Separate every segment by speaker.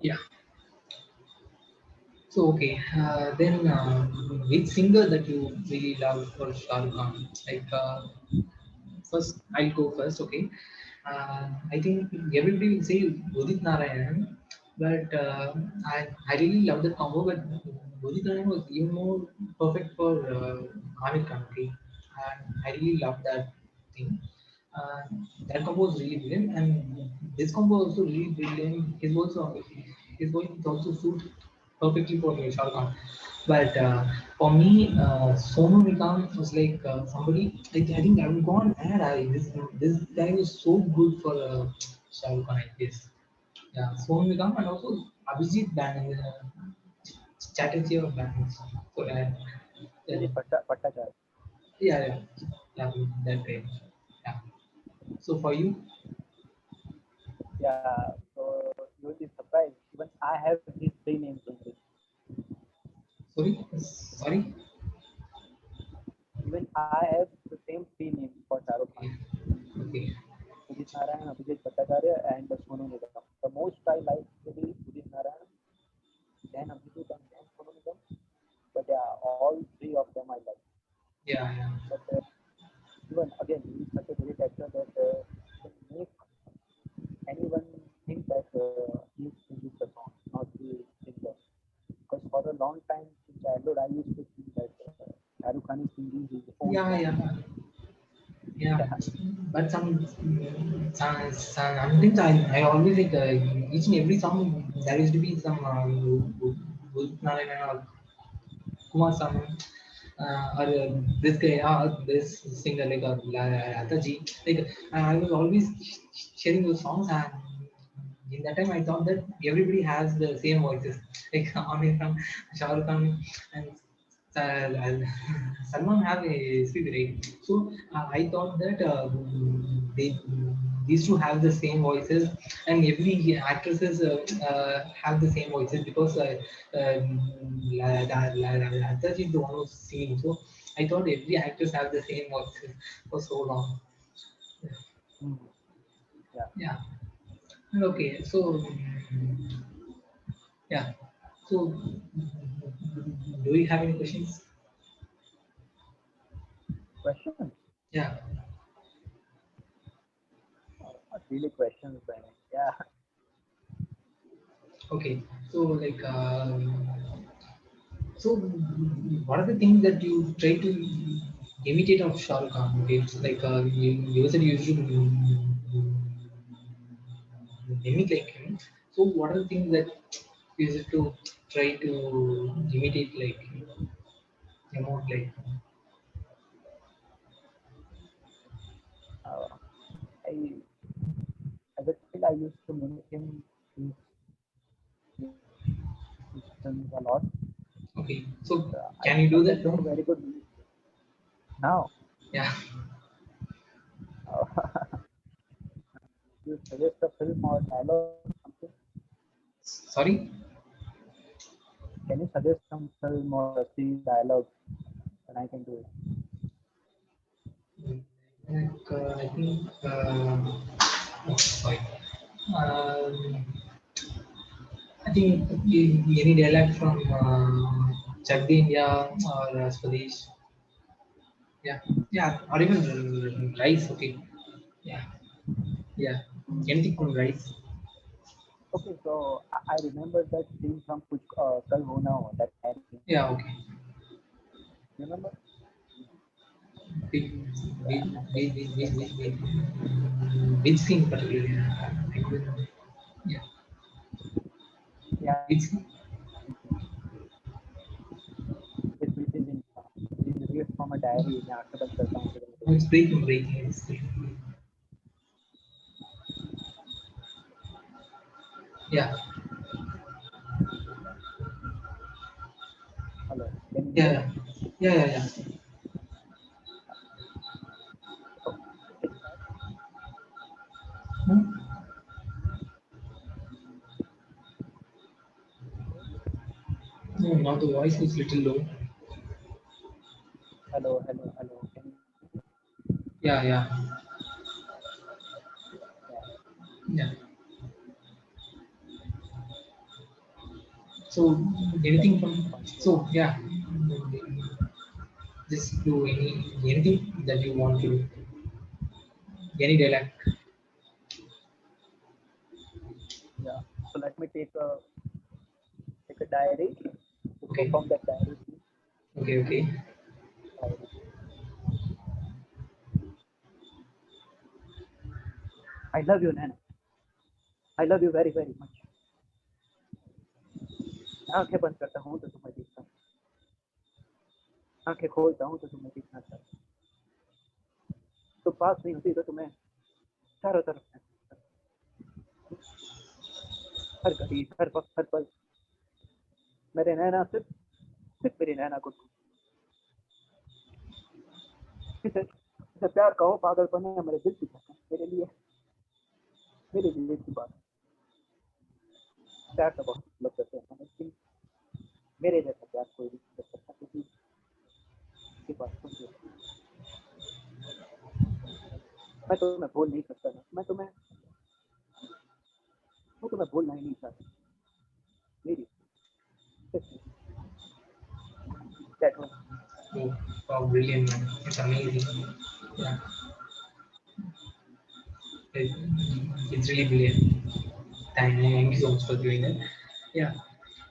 Speaker 1: Yeah. So okay, then which singer that you really love for Shah Rukh Khan? Like first, I'll go first. Okay, I think everybody will say Udit Narayan, but I really love the combo. But Udit Narayan was even more perfect for Amir Khan. Okay, and I really love that thing. Uh, that combo was really brilliant, and this combo also really brilliant. His voice is also suit perfectly for Shah Rukh Khan. But for me, Sonu Nigam was like somebody. I think I've gone mad. This guy was so good for Shah Rukh Khan. I guess. Yeah, Sonu Nigam and also Abhijit Band, Chatterjee of bands. So yeah,
Speaker 2: Abhijit Bhattacharya.
Speaker 1: yeah, yeah, that guy. Yeah. So for you,
Speaker 2: Yeah, so you will be surprised. Even I have these three names only.
Speaker 1: sorry.
Speaker 2: Even I have the same three names for Shah Rukh Khan.
Speaker 1: Okay, okay.
Speaker 2: Udit Narayan, Abhijit Bhattacharya, and Sonu Nigam. The most I like will be Udit Narayan, then Abhijit, and then Sonu Nigam. But yeah, all three of them I like.
Speaker 1: Yeah, yeah,
Speaker 2: But even again, he is such a great actor that can make anyone think that he is singing the song, not the singer. Because for a long time in childhood, I used to think that Shah Rukh Khan is singing his own
Speaker 1: yeah,
Speaker 2: song.
Speaker 1: yeah. Yeah,
Speaker 2: Yeah,
Speaker 1: but sometimes I always like each and every song there used to be some Udit Narayan or Kumar Sanu or this guy this singer like Lataji like I was always sharing those songs and in that time I thought that everybody has the same voices like Amir Khan, Shah Rukh Khan and Salman have a speed right. So I thought that they these two have the same voices, and every actresses have the same voices because Lataji is the one who's singing. So I thought every actress have the same voices for so long.
Speaker 2: mm, yeah.
Speaker 1: Yeah. Okay. So yeah. So do you have any questions?
Speaker 2: Questions?
Speaker 1: Yeah.
Speaker 2: Not really questions, but yeah.
Speaker 1: Okay. So like. So, what are the things that you try to imitate of Shah Rukh Khan? Okay, it's like you said you should mimic like him. So, what are the things that you used to try to imitate like emote like?
Speaker 2: Uh, I as a child I used to mimic him his his films a lot,
Speaker 1: Okay,
Speaker 2: but
Speaker 1: so
Speaker 2: I
Speaker 1: can you do
Speaker 2: become
Speaker 1: that
Speaker 2: like a
Speaker 1: now?
Speaker 2: very good now.
Speaker 1: Yeah.
Speaker 2: Uh, you suggest a film or dialogue or something?
Speaker 1: Sorry.
Speaker 2: Can you suggest some film or a scene dialogue and I can do it?
Speaker 1: Like, I think. Oh, sorry. Um, I think any dialect from Chak De India or Swadesh. Yeah, yeah, or even rice. Okay, yeah, yeah, anything from rice.
Speaker 2: Okay, so I remember that scene from Kuch Kal Ho Na Ho, that marriage scene.
Speaker 1: Yeah, okay.
Speaker 2: Remember?
Speaker 1: Big,
Speaker 2: Yeah,
Speaker 1: big,
Speaker 2: and
Speaker 1: big, big, big, big, big, big scene particularly. I couldn't. Yeah,
Speaker 2: yeah,
Speaker 1: big scene.
Speaker 2: which is in which is read from a diary. मैं आंखें बंद करता हूँ फिर मुझे
Speaker 1: Oh, it's
Speaker 2: देखता
Speaker 1: breaking, breaking. It's breaking. Yeah,
Speaker 2: हूँ. Hello, can you hear?
Speaker 1: yeah, yeah, yeah, yeah.
Speaker 2: So can you start?
Speaker 1: Hmm? No, now the voice is little low.
Speaker 2: Hello, hello, hello. Can you hear me?
Speaker 1: Yeah, yeah,
Speaker 2: Yeah.
Speaker 1: yeah. So
Speaker 2: That's
Speaker 1: anything from,
Speaker 2: fine.
Speaker 1: so yeah, just do anything that you want to do, any dialect.
Speaker 2: Yeah. So let me take a diary to
Speaker 1: Okay,
Speaker 2: perform that diary. Please.
Speaker 1: okay, okay.
Speaker 2: Diary. I love you, Nana. I love you very very much. आंखें बंद करता हूँ तो तुम्हें दिखता हूँ, आंखें खोलता हूँ तो तुम्हें दिखना चाहता हूँ, तो पास नहीं होती तो तुम्हें चारों तरफ महसूस करता हूँ। हर घड़ी हर वक्त हर पल मेरे नैना सिर्फ मेरी नैना को जिसे जिसे प्यार कहो पागलपन है मेरे दिल की धड़कन, मेरे लिए की बात। प्यार तो बहुत लोग करते हैं लेकिन मेरे जैसा प्यार कोई नहीं कर सकता क्योंकि इसकी बात सुन के मैं तुम्हें भूल नहीं सकता ना, मैं तुम्हें भूलना ही नहीं चाहता। मेरी that was
Speaker 1: Oh, wow, brilliant, man. It's amazing. Yeah, it, it's really brilliant. Thank you so much for doing that. Yeah.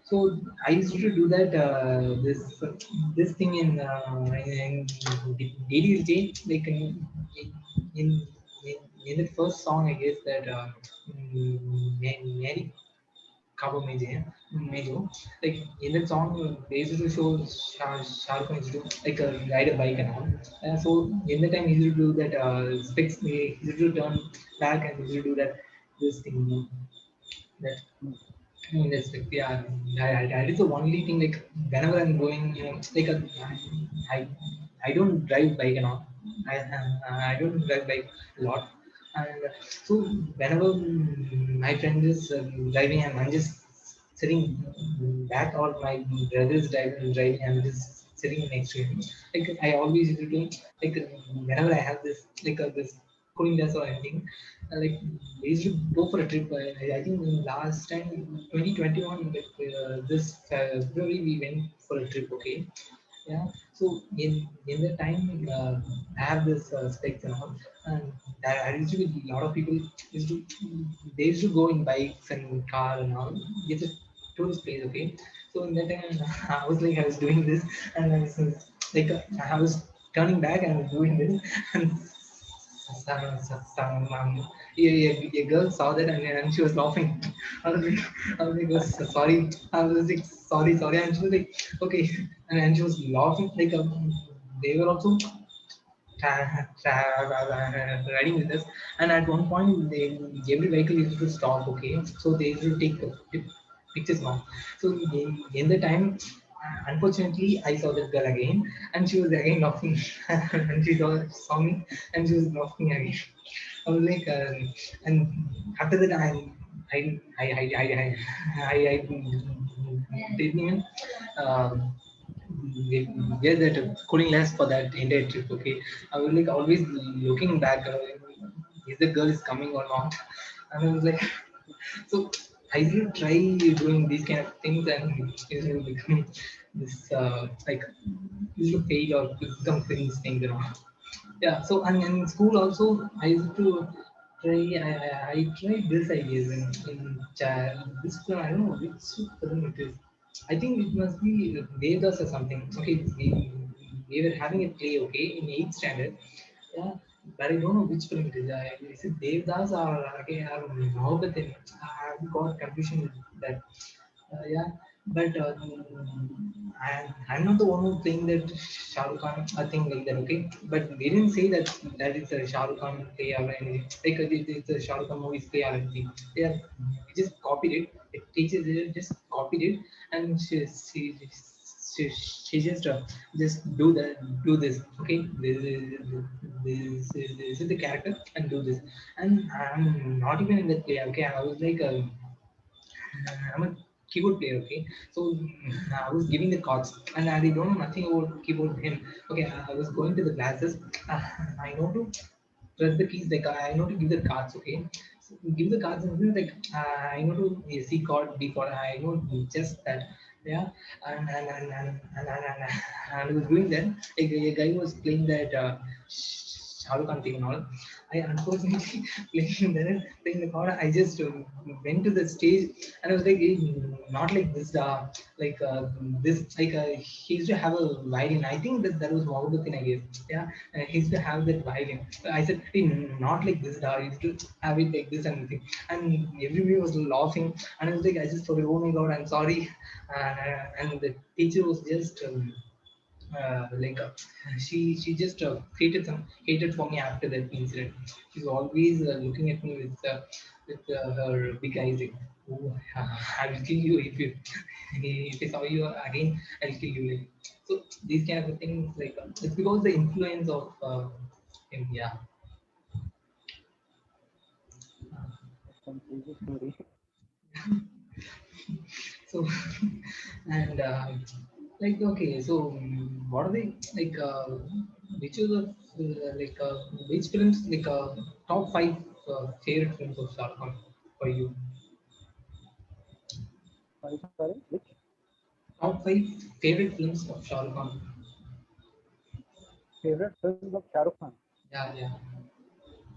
Speaker 1: So I used to do that. This thing in daily routine, like in, in the first song, I guess that Mary Kabo Mejo, like in that song, they used to show Shah Rukh Khan used to like ride a bike and all. So in the time he used to do that specs, he used to turn back and he used to do that this thing, that that's like, yeah, that is the only thing. Like whenever I'm going, like I, I don't drive bike and all. I don't drive bike a lot, and so whenever my friend is driving and I'm just sitting back, or my brother is driving, I'm just sitting next to him. Like I always used to do, like whenever I have this cooling glass or anything, like we used to go for a trip. I think last time 2021, like, this February we went for a trip. Okay, yeah. So in the time, I have this specs and all, and I used to be a lot of people used to they used to go in bikes and car and all. It's a tourist place. Okay, so in that time I was doing this, and I was like I was turning back and I was doing this, and a girl saw that, and she was laughing. I was like, "Oh, sorry." I was like, sorry, sorry. And she was like, okay. And she was laughing. Like, they were also riding with us. And at one point, every vehicle used to stop, okay? So they used to take pictures now. So in the time, unfortunately, I saw that girl again, and she was again laughing. And she saw me, and she was laughing again. I was like, and after that, I didn't even um, get that cooling lens for that entire trip. Okay, I was like always looking back, is the girl is coming or not? And I was like, so I will try doing these kind of things, and it will become this like it will fail or become cringe thing, you know. Yeah. So and in school also, I used to try. I tried this ideas in this film. I don't know which film it is. I think it must be Vedas or something. Okay, we were having a play. Okay, in eighth standard. Yeah, but I don't know which film it is. Is it Devdas or again or Mohabbatin? I got confusion with that. Yeah, but I'm not the one who playing that Shah Rukh Khan, I think like that, okay? But they didn't say that that is a Shah Rukh Khan play or anything. Like it's a Shah Rukh Khan movies play or anything. Yeah, we just copied it. The teacher just copied it, and she just do this, okay? This is the character, and do this. And I'm not even in that play, okay? I was like. I'm a keyboard player, okay? So I was giving the chords, and I don't know nothing about keyboard him. Okay, I was going to the classes. I know to press the keys, like I know to give the cards, okay? give the cards and like I know to C chord, B chord, I know just that. Yeah, and I was doing that. A guy was playing that Shah Rukh Khan thing and all. I unfortunately playing the chord. I just went to the stage and I was like, "Eh, not like this, this like he used to have a violin. I think that was Mohammed I guess. Yeah, he used to have that violin. I said, hey, not like this, he used to have it like this and everything. And everybody was laughing. And I was like, I just forgot, oh my god, I'm sorry. And the teacher was just like she just hated for me after that incident. She's always looking at me with her big eyes like, oh, I will kill you if you if I saw you again, I'll kill you. Like, so these kind of things like it's because the influence of him. Yeah.
Speaker 2: Some crazy story.
Speaker 1: So and like okay, so what are they like? Which are the like which films like top five favorite films of Shah Rukh Khan for you?
Speaker 2: Sorry, which
Speaker 1: Top five favorite films of Shah Rukh Khan.
Speaker 2: favorite films of Shah Rukh Khan?
Speaker 1: Yeah, yeah.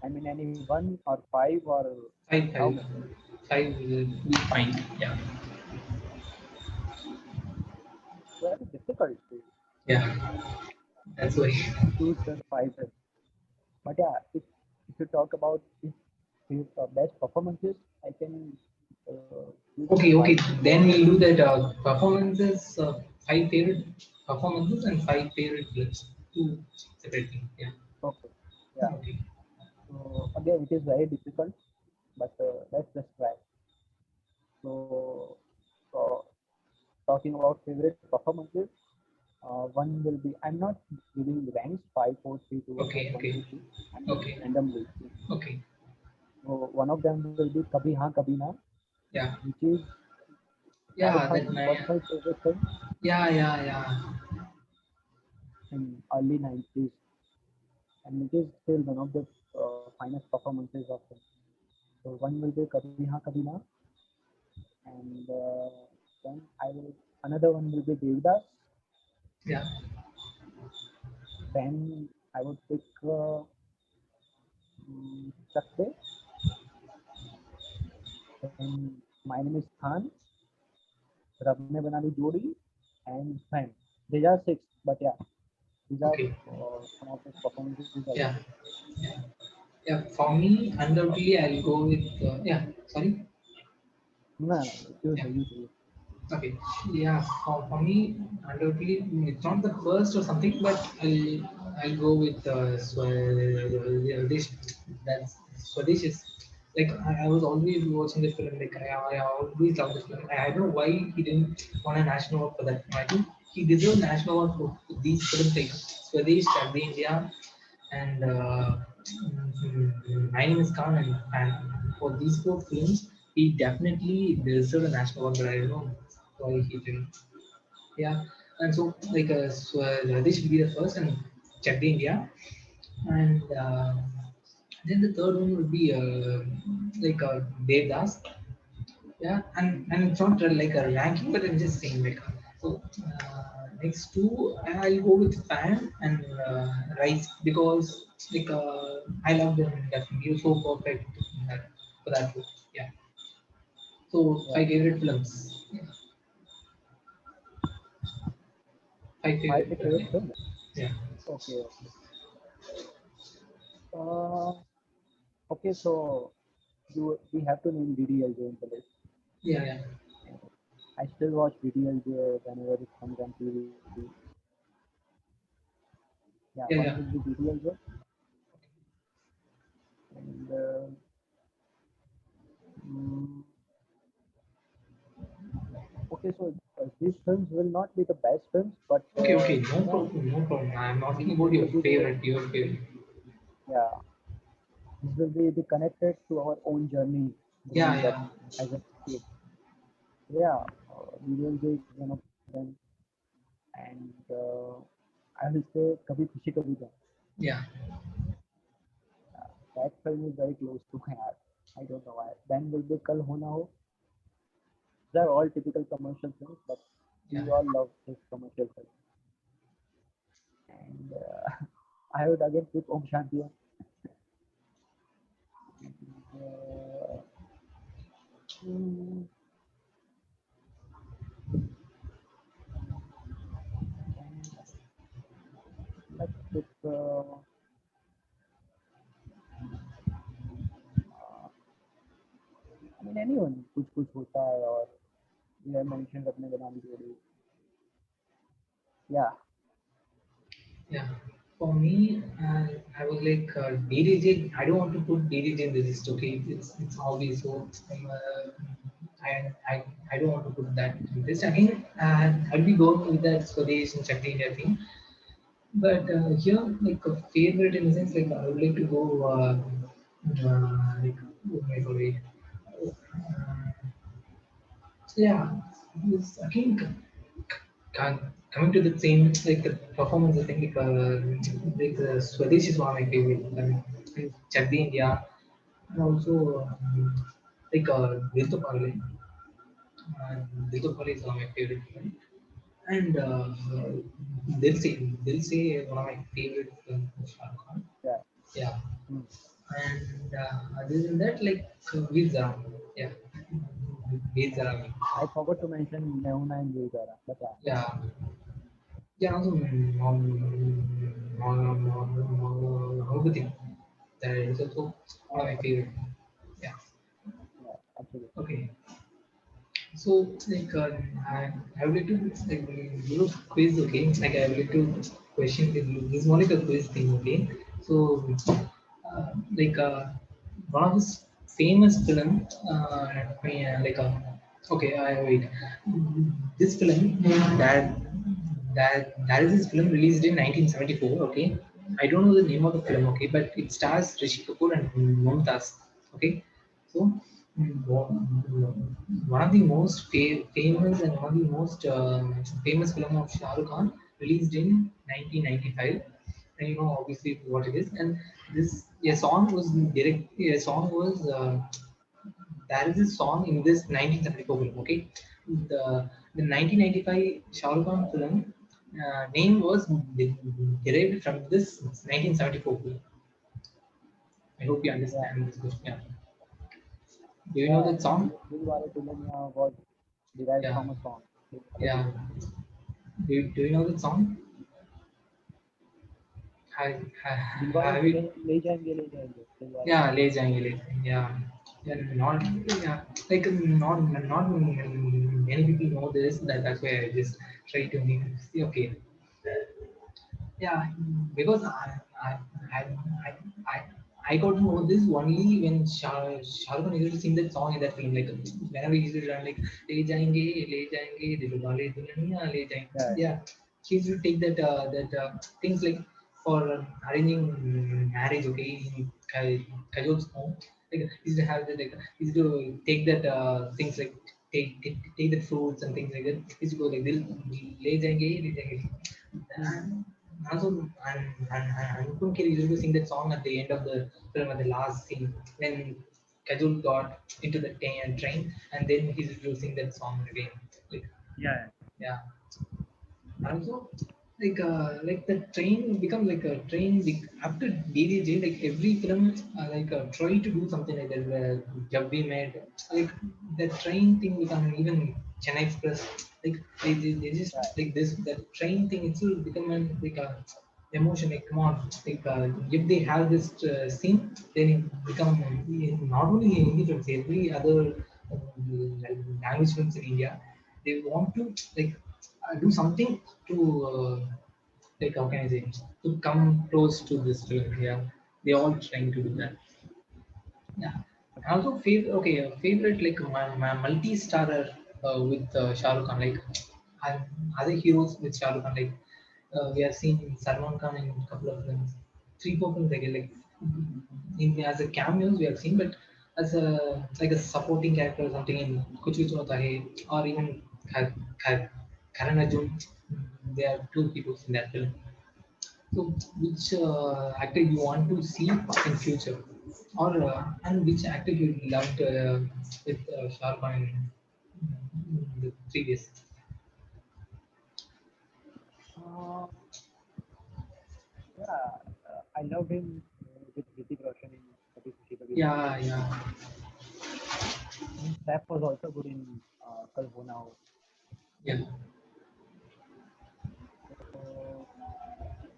Speaker 2: I mean, any one or five or
Speaker 1: Five,
Speaker 2: how
Speaker 1: five,
Speaker 2: many?
Speaker 1: five will be fine. Yeah,
Speaker 2: Very difficult
Speaker 1: yeah. That's why.
Speaker 2: choose just five. But yeah, if you talk about his best performances, I can choose
Speaker 1: Okay, okay.
Speaker 2: five.
Speaker 1: Then we'll do that performances. Five favorite performances and five favorite films. Two separate things. Yeah.
Speaker 2: Okay. Yeah.
Speaker 1: Okay.
Speaker 2: So again, it is very difficult, but let's just try. So, so talking about favorite performances, one will be. I'm not giving ranks five, four, three, two, or
Speaker 1: Okay,
Speaker 2: one,
Speaker 1: okay,
Speaker 2: two, three. I'm giving
Speaker 1: okay,
Speaker 2: randomly.
Speaker 1: okay.
Speaker 2: So one of them will be Kabhi Haan Kabhi Na,
Speaker 1: Yeah,
Speaker 2: which is Shah Rukh
Speaker 1: yeah.
Speaker 2: Khan's
Speaker 1: That my
Speaker 2: personal favorite film
Speaker 1: yeah, yeah, yeah,
Speaker 2: in early 90s, and it is still one of the finest performances of him. So one will be Kabhi Haan Kabhi Na, and then I will another one will be Devdas.
Speaker 1: yeah.
Speaker 2: Then I would pick Chak De. Then My Name is Khan, Rab Ne Bana Di Jodi, and Fan. These are six, but yeah, these are
Speaker 1: Okay.
Speaker 2: some of his performances I would
Speaker 1: Yeah,
Speaker 2: say.
Speaker 1: yeah, yeah. For me, undoubtedly, I'll go with yeah. Sorry.
Speaker 2: No, no,
Speaker 1: Yeah.
Speaker 2: you choose.
Speaker 1: Okay. Yeah. For me, undoubtedly, it's not the first or something, but I'll go with Swadesh. That's Swadesh is like I was always watching the film. Like I always loved the film. I don't know why he didn't won a national award for that. I think he deserved national award for these films like Swadesh, Chak De India, and My Name is Khan, and for these four films, he definitely deserved a national award, but I don't know why he didn't. Yeah, and so like this will be the first and Chak De India, and then the third one would be like Devdas. Yeah, and it's not like a ranking, but I'm just saying like so. Next two, I'll go with Fan and Rice because like I love them definitely. You're so perfect in that, for that role. Yeah. So
Speaker 2: Yeah,
Speaker 1: five favorite films. Yeah. Five
Speaker 2: five
Speaker 1: favorite films.
Speaker 2: favorite films.
Speaker 1: Yeah.
Speaker 2: Okay, okay. Uh, okay, so we have to name DDLJ in the list.
Speaker 1: Yeah. Yeah.
Speaker 2: I still watch DDLJ whenever it comes on TV. Yeah, one
Speaker 1: Yeah.
Speaker 2: will
Speaker 1: Yeah.
Speaker 2: be DDLJ, and mm, okay, so these films will not be the best films, but
Speaker 1: Okay. Okay. No
Speaker 2: you know,
Speaker 1: problem. No problem. I'm asking
Speaker 2: these
Speaker 1: about your
Speaker 2: will be the
Speaker 1: favorite. Your favorite.
Speaker 2: yeah, these will be the connected to our own journey
Speaker 1: Yeah.
Speaker 2: growing up
Speaker 1: Yeah.
Speaker 2: as a kid. Yeah, DDLJ is one of them, and I will say Kabhi Khushi Kabhi Gum.
Speaker 1: Yeah.
Speaker 2: That film is very close to my heart. I don't know why. Then will be Kal Ho Na Ho. They're all typical commercial films, but
Speaker 1: Yeah,
Speaker 2: we all love this commercial film. And I would again pick Om Shanti Om. Uh, mm, and let's pick. I mean anyone. Kuch Kuch Hota Hai or you have mentioned Apne Banani Jodi. Yeah,
Speaker 1: yeah. For me, I was like DDJ. I don't want to put DDJ in the list. Okay, it's obvious. So I don't want to put that in this. Again, I'll be going with that Swadesh and Shakti India thing. But here, like a favorite in the sense, like I would like to go, like, oh my god, wait. So yeah, again, coming to the same, like the performance, I think like Swadesh is one of my favorite. And Chak De India, and also like Dil To Pagale. Dil To Pagale is one of my favorite. And Dil Se, one of my favorite films of Shah Rukh Khan.
Speaker 2: yeah.
Speaker 1: Yeah,
Speaker 2: Mm.
Speaker 1: and other than that, like Veer Zara. Yeah, Veer Zara.
Speaker 2: I forgot to mention Neona and Gulzara, but yeah,
Speaker 1: Yeah, yeah. Also, Mohabbatin. That is also one of my favorite. Yeah.
Speaker 2: yeah, absolutely.
Speaker 1: Okay. So like I would like to like quiz. Okay. Like I would like to question this is more like a quiz thing. Okay. So like one of his famous film like okay I wait this film that that is this film released in 1974. Okay, I don't know the name of the film. Okay, but it stars Rishi Kapoor and Mumtaz. Okay, so one of the most famous and one of the most famous film of Shah Rukh Khan released in 1995, and you know obviously what it is. And this a song was direct a song was there is a song in this 1974 film. Okay, the 1995 Shah Rukh Khan film name was derived from this 1974 film. I hope you
Speaker 2: Yeah,
Speaker 1: understand this question. Yeah. Do you know
Speaker 2: yeah.
Speaker 1: that song?
Speaker 2: Dilwale Dulhaniya was derived
Speaker 1: Yeah,
Speaker 2: from a song. Dilwale
Speaker 1: yeah.
Speaker 2: Dulhaniya.
Speaker 1: Do you know that song?
Speaker 2: Dilwale
Speaker 1: Have you?
Speaker 2: Dulhaniya ले जाएंगे Dilwale
Speaker 1: Yeah, ले
Speaker 2: Dulhaniya.
Speaker 1: जाएंगे ले जाएंगे. Yeah, yeah. Not yeah. Like not many people know this. That's why I just try to make see. Okay. Yeah, because I, I, I, I, I got to know this only when Shah Rukh Khan used to sing that song in that film. Like whenever he used to run, like ले जाएंगे, दिल वाले दुल्हनिया ले
Speaker 2: Yeah,
Speaker 1: जाएंगे. Yeah, he used to take that things like for arranging marriage. Okay, in Kajol's home, like he used to have that. Like he used to take that things like take the fruits and things like that. He used to go like दिल ले जाएंगे, ले
Speaker 2: mm,
Speaker 1: जाएंगे. Also, and Anupam Kher used to sing that song at the end of the film, at the last scene, when Kajol got into the train, and then he used to sing that song again. Like,
Speaker 2: yeah,
Speaker 1: yeah. Also, like the train become like a train after DDJ, like every film like try to do something like that. Jab we made like the train thing become even Chennai Express. Like they just
Speaker 2: yeah,
Speaker 1: like this that train thing itself become like a emotion. Like come on, like if they have this scene, then it become not only in Hindi films, every other language films in India, they want to like do something to like how can I say to come close to this film. Yeah, they all trying to do that. Yeah, and also favorite. Okay, favorite like my multi-starrer with Shah Rukh Khan. Like and other heroes with Shah Rukh Khan. Like we have seen Salman Khan in a couple of films, three four films. Like in as a cameos we have seen, but as a like a supporting character or something in Kuch Kuch Hota Hai or even Karan Arjun. There are two heroes in that film. So, which actor you want to see in future? Or and which actor you loved with Shah Rukh Khan in the previous?
Speaker 2: Uh, yeah, I loved him with Hrithik Roshan in Kabhi Khushi Kabhi Gum.
Speaker 1: Yeah, yeah,
Speaker 2: And Saif was also good in Kal Ho Na Ho.
Speaker 1: yeah.
Speaker 2: So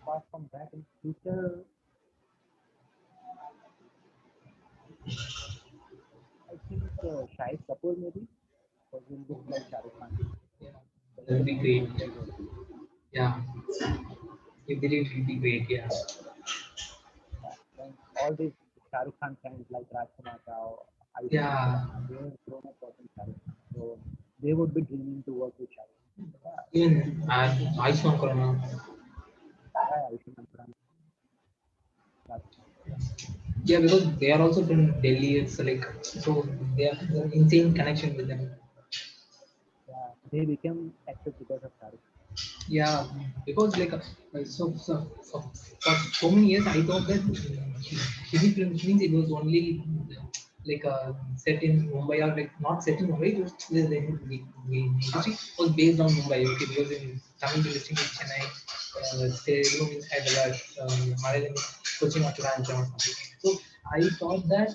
Speaker 2: apart from that, in future, I think Shahid Kapoor maybe, because he looks like Shah Rukh Khan.
Speaker 1: Yeah,
Speaker 2: So
Speaker 1: that
Speaker 2: he
Speaker 1: would
Speaker 2: can
Speaker 1: be
Speaker 2: also
Speaker 1: great.
Speaker 2: do that role.
Speaker 1: Yeah, if they did, it would be great. Yeah,
Speaker 2: Yeah. And all these Shah Rukh Khan fans like Rajkumar Rao, Ayushmann
Speaker 1: yeah.
Speaker 2: Khurrana, they have grown up watching Shah Rukh Khan. So they would be dreaming to work with Shah Rukh Khan. So yeah,
Speaker 1: Even Ayushmann Khurrana.
Speaker 2: yeah, Ayushmann Khurrana, Rajkumar.
Speaker 1: Yeah, because they are also from Delhi. It's like so they have an insane connection with them.
Speaker 2: Yeah, they became actors because of Shah Rukh
Speaker 1: Yeah, because like for so many years I thought that Hindi films means it was only like set in Mumbai or like not set in Mumbai. It was, the industry was based on Mumbai. Okay, because in Tamil industry is Chennai, Telugu means Hyderabad, Malayalam means Cochin or Trivandrum or something. So I thought that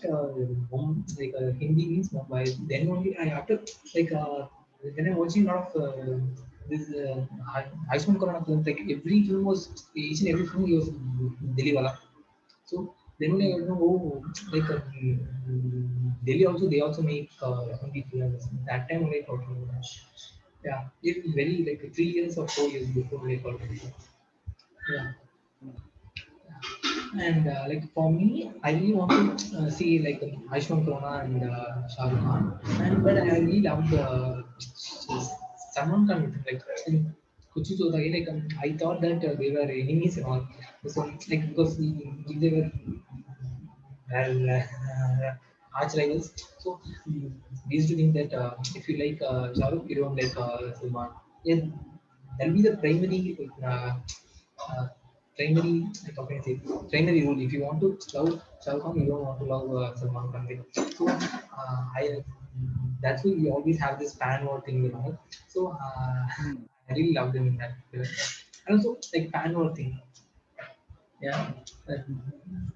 Speaker 1: Hindi means Mumbai. Then only I after like when I'm watching a lot of this Ayushmann Khurrana films, like every film was each and every film he was Delhi wala. So then only I
Speaker 2: Khan.
Speaker 1: know, oh, like Delhi also they also make Hindi films. That time only I thought, yeah, it's very like 3 years or 4 years before they got it. Yeah.
Speaker 2: Mm.
Speaker 1: And like for me, I really want to see like Ayushmann Khurrana and Shah Rukh Khan, and but I really love Salman Khan. Like in Kuchi Chodai, like I thought that they were enemies and all. So like because they were arch rivals. So we used to think that if you like Shah Rukh, you don't like Salman. Yeah, that'll be the uh, primary, like how can I say, primary rule. If you want to love Shah Rukh Khan, you don't want to love Salman Khan. Right? So I that's why we always have this fan war thing, you know. So
Speaker 2: Mm.
Speaker 1: I really loved him in that film. And also like fan war thing. Yeah. Uh,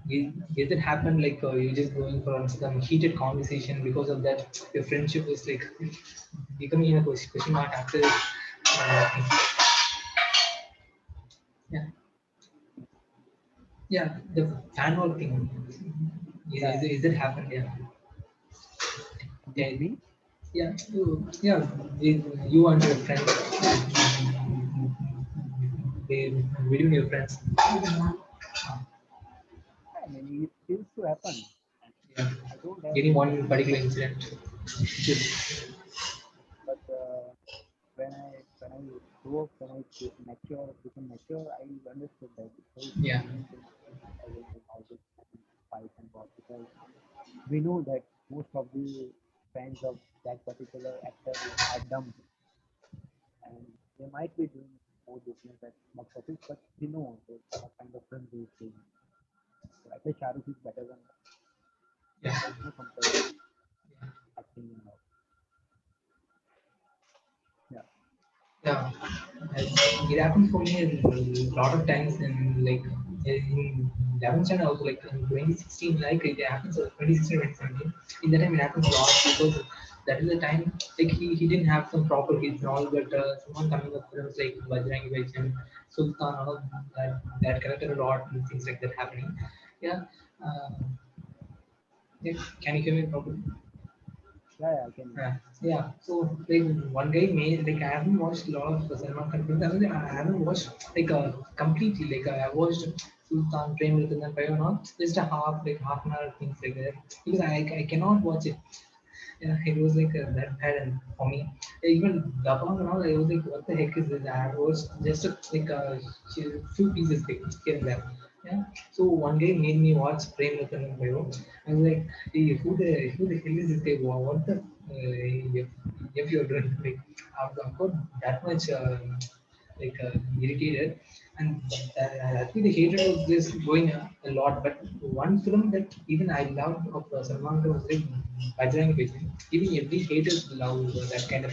Speaker 1: Is it happen like you're just going for some heated conversation because of that your friendship is like becoming a question mark after yeah, yeah, the fan war thing
Speaker 2: Yeah,
Speaker 1: is it happened, yeah,
Speaker 2: with
Speaker 1: yeah,
Speaker 2: me.
Speaker 1: yeah, yeah, you and your friends, they between your friends,
Speaker 2: I mean, it used to happen.
Speaker 1: yeah,
Speaker 2: I don't have
Speaker 1: any one
Speaker 2: much
Speaker 1: particular
Speaker 2: of,
Speaker 1: incident. Just,
Speaker 2: but when I grew up, when I became mature, I understood that there is no
Speaker 1: yeah,
Speaker 2: need to having all this fight and war because we know that most of the fans of that particular actor are dumb and they might be doing more business at box office, but they know what kind of film he is doing. So I think Shah Rukh is better than that.
Speaker 1: yeah.
Speaker 2: There is no comparison acting and all. Yeah.
Speaker 1: Yeah, it happens for me a lot of times in like in 11th standard also like in 2016 like it happens 2016 2017 in that time it happens a lot because that is the time like he didn't have some proper hits and all but someone coming up films like Bajrangi Bhaijaan, Sultan all of that character a lot and things like that happening. Yeah, uh, yeah, can you hear me properly?
Speaker 2: Yeah, yeah, I can.
Speaker 1: Yeah. So like one guy made like I haven't watched a lot of Salman Khan films. I haven't watched like completely like I watched Sultan, Prem Ratan, and not just a half an hour things like that because I cannot watch it. Yeah, it was like that bad and for me. Even Dabang and all, I was like, what the heck is this? I was just like few pieces like here and there. Yeah. So one day made me watch Prem Ratan and Vairo. I was like, hey, who the hell is this guy? What the if you're doing like I've got that much like irritated And actually the hatred was just going a lot. But one film that even I loved of Salman Khan was like Bajrang Bhaijaan. Even every haters love that kind of.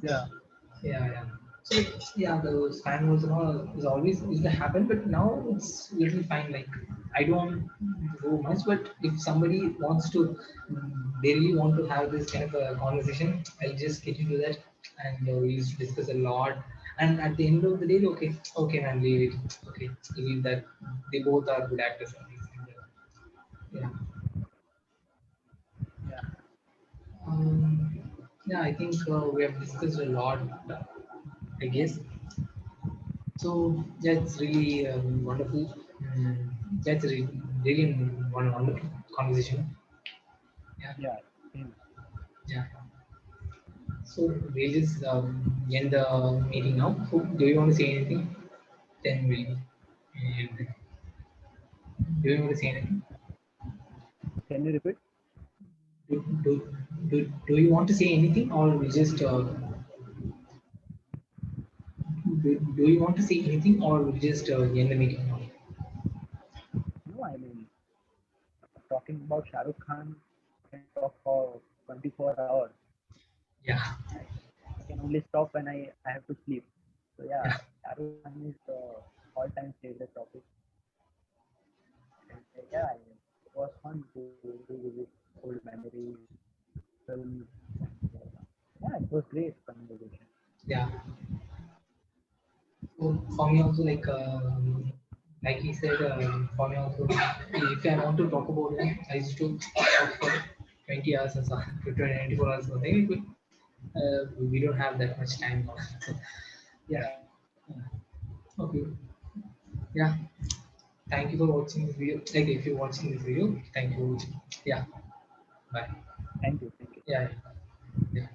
Speaker 2: Yeah,
Speaker 1: Yeah, yeah. So yeah, those fan wars and all is always used to happen, but now it's little fine. Like I don't go much, but if somebody wants to, they really want to have this kind of a conversation, I'll just get into that, and we used to discuss a lot. And at the end of the day, okay, okay, man, leave it. Okay, leave that. They both are good actors. Yeah.
Speaker 2: yeah,
Speaker 1: Um, yeah, I think we have discussed a lot. I guess. So yeah, it's really wonderful. That's really one wonderful conversation. Yeah,
Speaker 2: yeah. Same.
Speaker 1: yeah. So we'll just end the meeting now. So do you want to say anything? Then we end. Do you want to say anything?
Speaker 2: Can you repeat?
Speaker 1: Do, do, do you want to say anything, or we just do you want to say anything, or we just end the meeting now?
Speaker 2: No, I mean, talking about Shah Rukh Khan, I can talk for 24 hours.
Speaker 1: Yeah,
Speaker 2: I, I can only stop when I have to sleep. So yeah,
Speaker 1: yeah,
Speaker 2: Shah Rukh Khan is the all-time favorite topic. And yeah, it was fun to revisit old memories, films, and yeah, it was great conversation.
Speaker 1: yeah. So for me also like he said, for me also, if I want to talk about it, I used to talk for 20 hours or so, 24 hours or something. But, we don't have that much time now. So, yeah.
Speaker 2: Yeah,
Speaker 1: Okay. Yeah. Thank you for watching this video. Like if you're watching this video, thank you for watching. Yeah. Bye.
Speaker 2: thank you, thank you.
Speaker 1: Yeah. Yeah. Yeah.